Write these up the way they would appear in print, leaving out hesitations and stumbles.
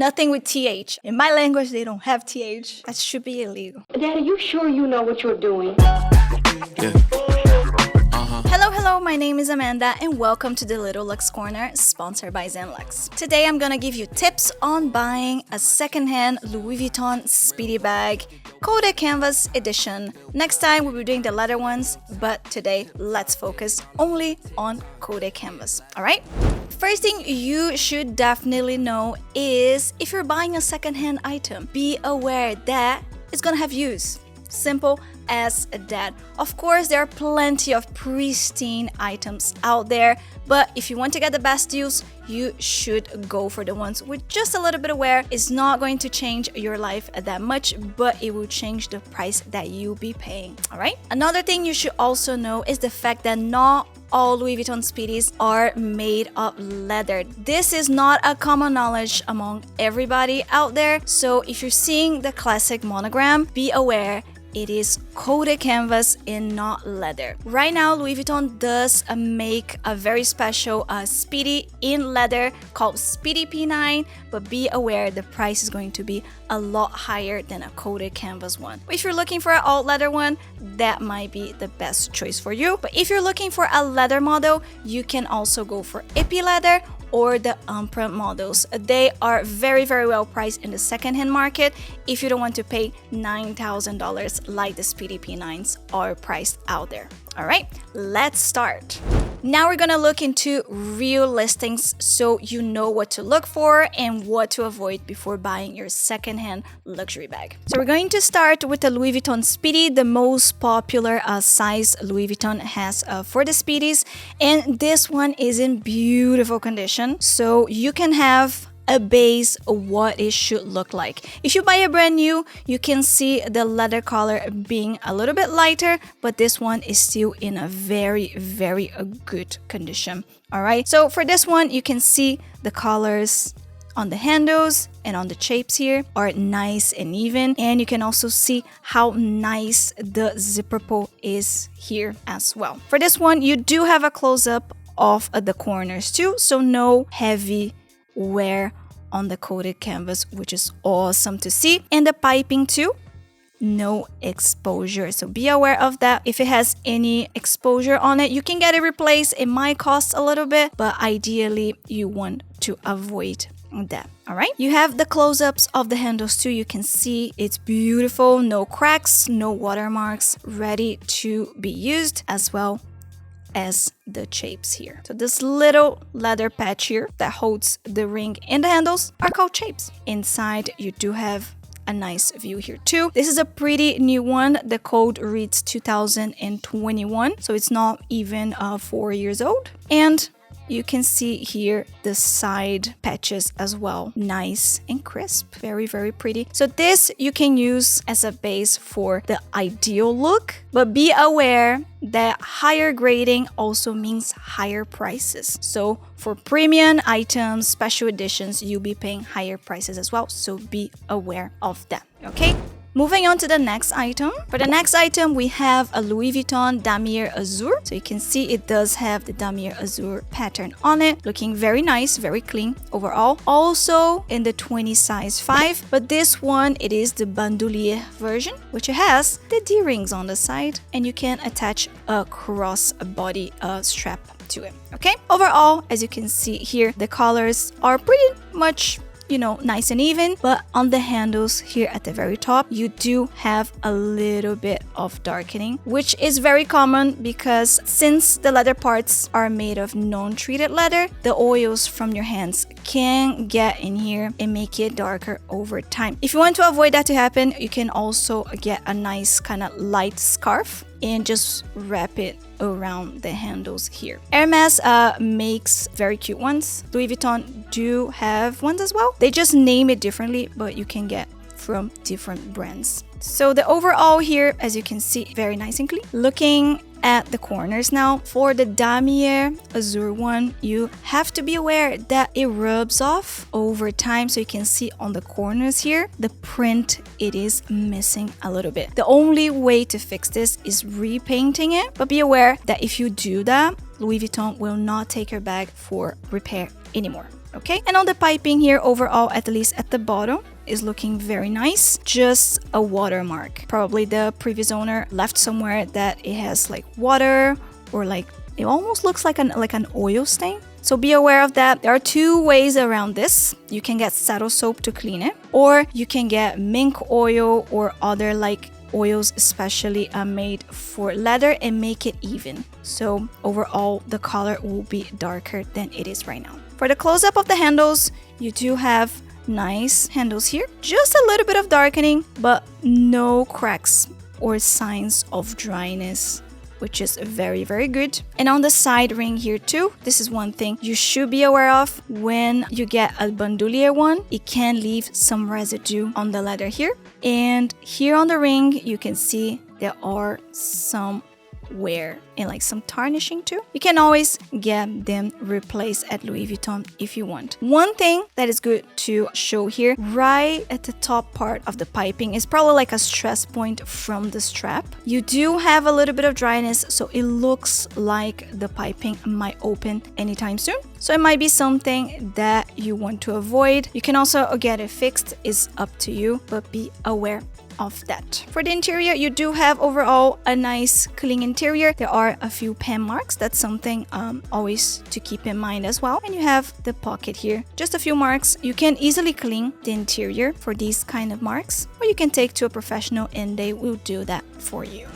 Nothing with TH. In my language, they don't have TH. That should be illegal. Dad, are you sure you know what you're doing? Hello, my name is Amanda and welcome to the Little Lux Corner, sponsored by Zenlux. Today I'm gonna give you tips on buying a secondhand Louis Vuitton Speedy bag, Coated Canvas edition. Next time we'll be doing the leather ones, but today let's focus only on Coated Canvas, alright? First thing you should definitely know is if you're buying a secondhand item, be aware that it's gonna have use. Simple as that. Of course, there are plenty of pristine items out there, but if you want to get the best deals, you should go for the ones with just a little bit of wear. It's not going to change your life that much, but it will change the price that you'll be paying. All right. Another thing you should also know is the fact that not all Louis Vuitton Speedies are made of leather. This is not a common knowledge among everybody out there. So if you're seeing the classic monogram, be aware it is coated canvas and not leather. Right now, Louis Vuitton does make a very special Speedy in leather called Speedy P9, but be aware the price is going to be a lot higher than a coated canvas one. If you're looking for an all leather one, that might be the best choice for you. But if you're looking for a leather model, you can also go for Epi leather or the Empreinte models. They are very well priced in the secondhand market if you don't want to pay $9,000 like the Speedy P9s are priced out there. All right, let's start. Now we're gonna look into real listings so you know what to look for and what to avoid before buying your secondhand luxury bag. So we're going to start with the Louis Vuitton Speedy, the most popular size Louis Vuitton has for the Speedies. And this one is in beautiful condition. So you can have a base of what it should look like. If you buy a brand new, you can see the leather color being a little bit lighter, but this one is still in a very good condition. All right, so for this one, you can see the colors on the handles and on the shapes here are nice and even, and you can also see how nice the zipper pull is here as well. For this one, you do have a close-up of the corners too, so no heavy wear on the coated canvas, which is awesome to see. And the piping too, no exposure, so be aware of that. If it has any exposure on it, you can get it replaced. It might cost a little bit, but ideally you want to avoid that. All right, you have the close-ups of the handles too. You can see it's beautiful, no cracks, no watermarks, ready to be used, as well as the shapes here. So this little leather patch here that holds the ring and the handles are called shapes. Inside you do have a nice view here too. This is a pretty new one. The code reads 2021, so it's not even 4 years old. And you can see here the side patches as well. Nice and crisp. Very pretty. So this you can use as a base for the ideal look, but be aware that higher grading also means higher prices. So for premium items, special editions, you'll be paying higher prices as well. So be aware of that, okay? Moving on to the next item. For the next item, we have a Louis Vuitton Damier Azur. So you can see it does have the Damier Azur pattern on it. Looking very nice, very clean overall. Also in the 20 size 5. But this one, it is the bandolier version, which has the D-rings on the side. And you can attach a cross-body strap to it, okay? Overall, as you can see here, the colors are pretty much nice and even, but on the handles here at the very top, you do have a little bit of darkening, which is very common because since the leather parts are made of non-treated leather, the oils from your hands can get in here and make it darker over time. If you want to avoid that to happen, you can also get a nice kind of light scarf and just wrap it around the handles here. Hermes makes very cute ones. Louis Vuitton do have ones as well. They just name it differently, but you can get from different brands. So the overall here, as you can see, very nice and clean. Looking at the corners now, for the Damier Azur one, you have to be aware that it rubs off over time. So you can see on the corners here, the print, it is missing a little bit. The only way to fix this is repainting it, but be aware that if you do that, Louis Vuitton will not take your bag for repair anymore. Okay, and on the piping here overall, at least at the bottom, is looking very nice. Just a watermark. Probably the previous owner left somewhere that it has like water, or like it almost looks like an oil stain. So be aware of that. There are two ways around this. You can get saddle soap to clean it, or you can get mink oil or other like oils especially made for leather and make it even. So overall the color will be darker than it is right now. For the close-up of the handles, you do have nice handles here. Just a little bit of darkening, but no cracks or signs of dryness, which is very, very good. And on the side ring here too, this is one thing you should be aware of. When you get a bandoulière one, it can leave some residue on the leather here. And here on the ring, you can see there are some wear and like some tarnishing too. You can always get them replaced at Louis Vuitton if you want. One thing that is good to show here, right at the top part of the piping, is probably like a stress point from the strap. You do have a little bit of dryness, so it looks like the piping might open anytime soon. So it might be something that you want to avoid. You can also get it fixed, it's up to you, but be aware of that. For the interior, you do have overall a nice clean interior. There are a few pen marks. That's something always to keep in mind as well. And you have the pocket here, just a few marks. You can easily clean the interior for these kind of marks, or you can take to a professional and they will do that for you.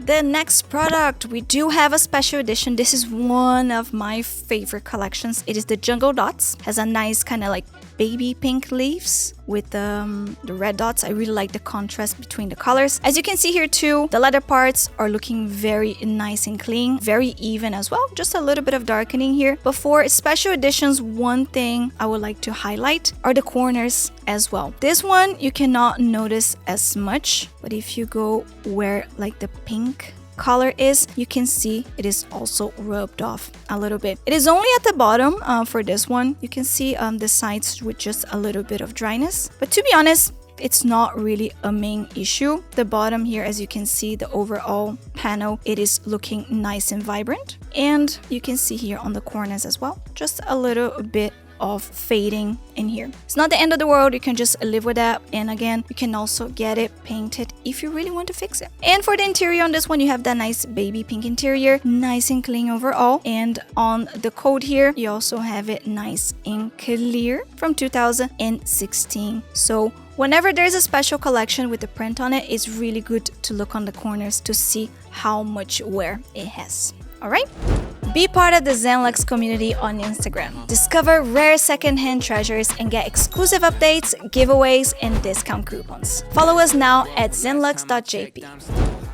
The next product, we do have a special edition. This is one of my favorite collections. It is the Jungle Dots. Has a nice kind of like baby pink leaves with the red dots. I really like the contrast between the colors. As you can see here too, the leather parts are looking very nice and clean, very even as well. Just a little bit of darkening here. But for special editions, one thing I would like to highlight are the corners as well. This one you cannot notice as much, but if you go where like the pink color is, you can see it is also rubbed off a little bit. It is only at the bottom for this one. You can see the sides with just a little bit of dryness, but to be honest, it's not really a main issue. The bottom here, as you can see, the overall panel, it is looking nice and vibrant, and you can see here on the corners as well, just a little bit of fading in here. It's not the end of the world. You can just live with that, and again, you can also get it painted if you really want to fix it. And for the interior on this one, you have that nice baby pink interior, nice and clean overall. And on the coat here, you also have it nice and clear from 2016. So whenever there's a special collection with the print on it, it's really good to look on the corners to see how much wear it has. All right? Be part of the Zenlux community on Instagram. Discover rare secondhand treasures and get exclusive updates, giveaways, and discount coupons. Follow us now at zenlux.jp.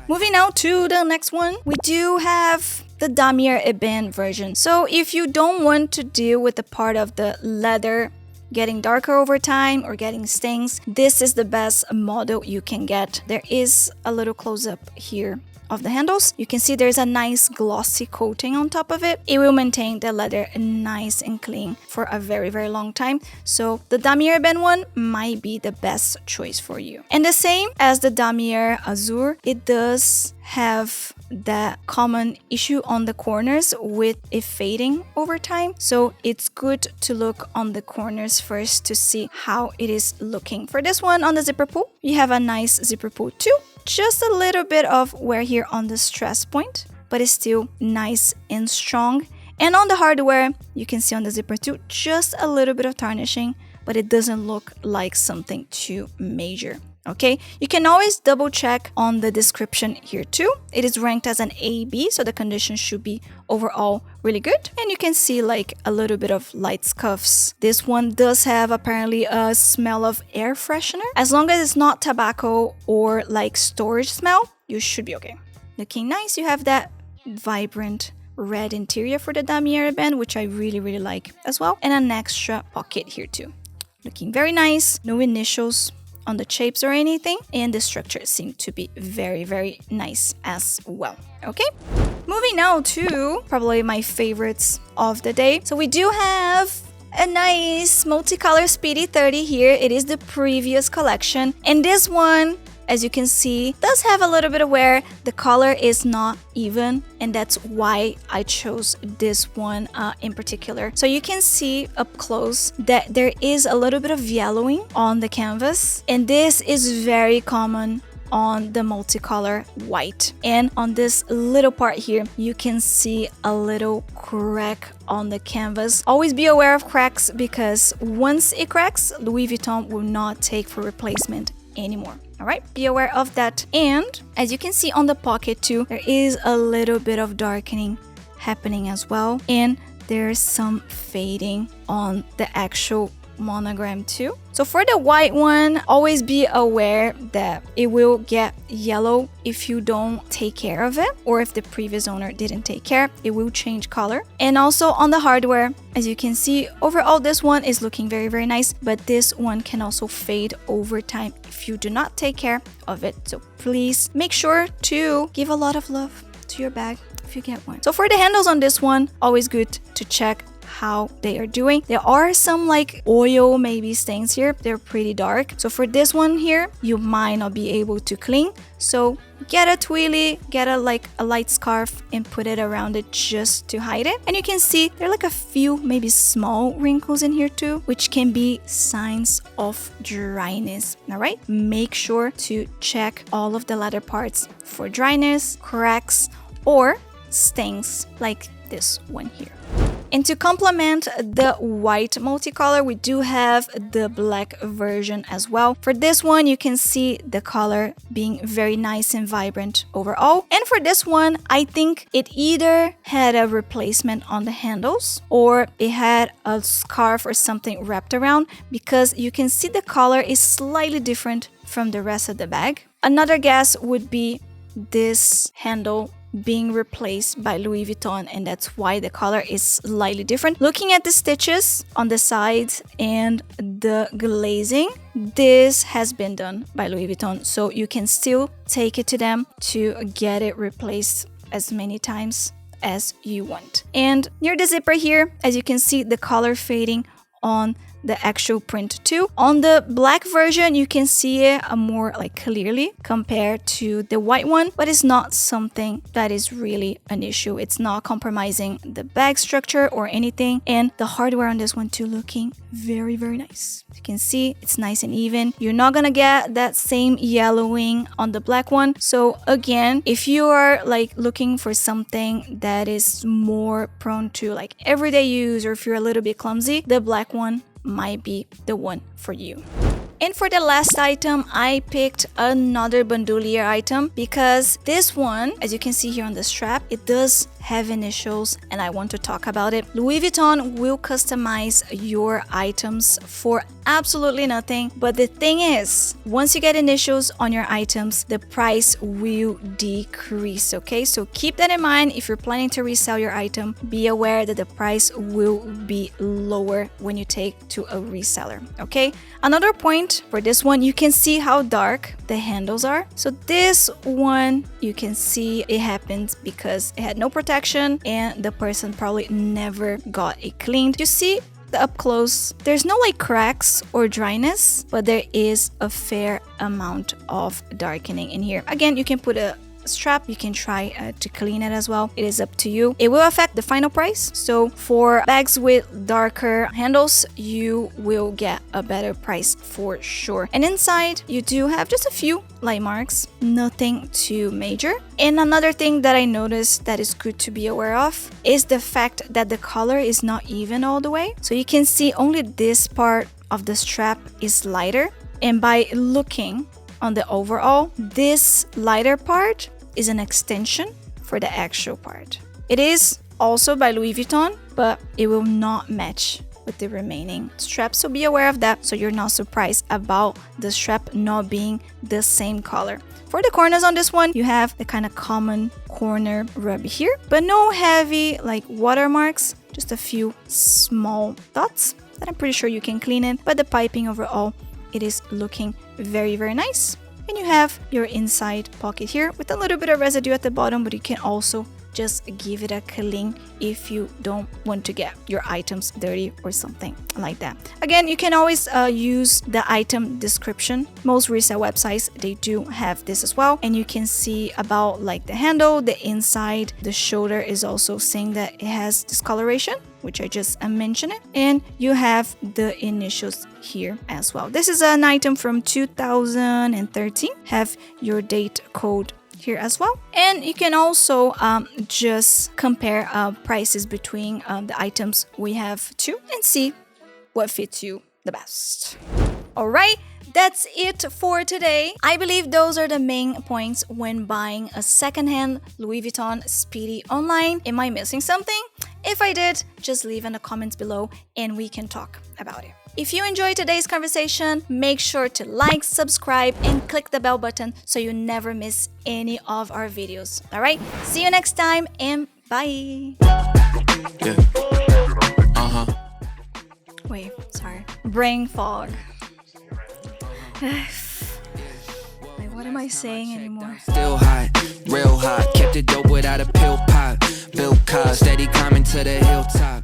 Moving now to the next one, we do have the Damier Ebene version. So if you don't want to deal with the part of the leather getting darker over time or getting stains, this is the best model you can get. There is a little close-up here of the handles. You can see there's a nice glossy coating on top of it. It will maintain the leather nice and clean for a very, very long time. So the Damier Ebene one might be the best choice for you. And the same as the Damier Azur, it does have that common issue on the corners with it fading over time. So it's good to look on the corners first to see how it is looking. For this one on the zipper pull, you have a nice zipper pull too. Just a little bit of wear here on the stress point, but it's still nice and strong. And on the hardware, you can see on the zipper too, just a little bit of tarnishing, but it doesn't look like something too major. Okay, you can always double check on the description here too. It is ranked as an AB, so the condition should be overall really good. And you can see like a little bit of light scuffs. This one does have apparently a smell of air freshener. As long as it's not tobacco or like storage smell, you should be okay. Looking nice. You have that vibrant red interior for the Damier Ebene, which I really, really like as well. And an extra pocket here too. Looking very nice. No initials on the shapes or anything, and the structure seemed to be very, very nice as well. Okay, moving now to probably my favorites of the day. So we do have a nice multicolor Speedy 30 here. It is the previous collection, and this one as you can see, does have a little bit of wear. The color is not even, and that's why I chose this one in particular. So you can see up close that there is a little bit of yellowing on the canvas, and this is very common on the multicolor white. And on this little part here, you can see a little crack on the canvas. Always be aware of cracks, because once it cracks, Louis Vuitton will not take for replacement anymore. All right, be aware of that. And as you can see on the pocket too, there is a little bit of darkening happening as well, and there's some fading on the actual monogram too. So for the white one, always be aware that it will get yellow if you don't take care of it, or if the previous owner didn't take care, it will change color. And also on the hardware, as you can see, overall this one is looking very, very nice, but this one can also fade over time if you do not take care of it. So please make sure to give a lot of love to your bag if you get one. So for the handles on this one, always good to check how they are doing. There are some like oil maybe stains here. They're pretty dark. So for this one here, you might not be able to clean. So get a twilly, get a light scarf and put it around it just to hide it. And you can see there are like a few maybe small wrinkles in here too, which can be signs of dryness. All right, make sure to check all of the leather parts for dryness, cracks, or stains like this one here. And to complement the white multicolor, we do have the black version as well. For this one, you can see the color being very nice and vibrant overall. And for this one, I think it either had a replacement on the handles or it had a scarf or something wrapped around, because you can see the color is slightly different from the rest of the bag. Another guess would be this handle being replaced by Louis Vuitton, and that's why the color is slightly different. Looking at the stitches on the sides and the glazing, this has been done by Louis Vuitton, so you can still take it to them to get it replaced as many times as you want. And near the zipper here, as you can see, the color fading on the actual print too. On the black version, you can see it more like clearly compared to the white one, but it's not something that is really an issue. It's not compromising the bag structure or anything. And the hardware on this one too, looking very, very nice. You can see it's nice and even. You're not gonna get that same yellowing on the black one. So again, if you are like looking for something that is more prone to like everyday use, or if you're a little bit clumsy, the black one might be the one for you. And for the last item, I picked another bandolier item because this one, as you can see here on the strap, it does have initials and I want to talk about it. Louis Vuitton will customize your items for absolutely nothing. But the thing is, once you get initials on your items, the price will decrease, okay? So keep that in mind. If you're planning to resell your item, be aware that the price will be lower when you take to a reseller, okay? Another point for this one, you can see how dark the handles are. So this one, you can see it happens because it had no protection and the person probably never got it cleaned. You see up close, there's no like cracks or dryness, but there is a fair amount of darkening in here. Again, you can put a strap, you can try to clean it as well. It is up to you. It will affect the final price. So for bags with darker handles, you will get a better price for sure. And inside, you do have just a few light marks, nothing too major. And another thing that I noticed that is good to be aware of is the fact that the color is not even all the way. So you can see only this part of the strap is lighter. And by looking on the overall, this lighter part is an extension for the actual part. It is also by Louis Vuitton, but it will not match with the remaining straps. So be aware of that so you're not surprised about the strap not being the same color. For the corners on this one, you have the kind of common corner rub here, but no heavy like watermarks, just a few small dots that I'm pretty sure you can clean it. But the piping overall, it is looking very, very nice. And you have your inside pocket here with a little bit of residue at the bottom, but you can also just give it a clean if you don't want to get your items dirty or something like that. Again, you can always use the item description. Most resale websites, they do have this as well, and you can see about like the handle, the inside, the shoulder is also saying that it has discoloration, which I just mentioned it, and you have the initials here as well. This is an item from 2013, have your date code here as well, and you can also just compare prices between the items we have too and see what fits you the best. All right, that's it for today. I believe those are the main points when buying a secondhand Louis Vuitton Speedy online. Am I missing something? If I did, just leave in the comments below and we can talk about it. If you enjoyed today's conversation, make sure to like, subscribe, and click the bell button so you never miss any of our videos. All right, see you next time and bye. Yeah. Wait, sorry. Brain fog. Like, what am I saying anymore? Still hot, real hot. Kept it dope without a pill pop. Built cars, steady climbing to the hilltop.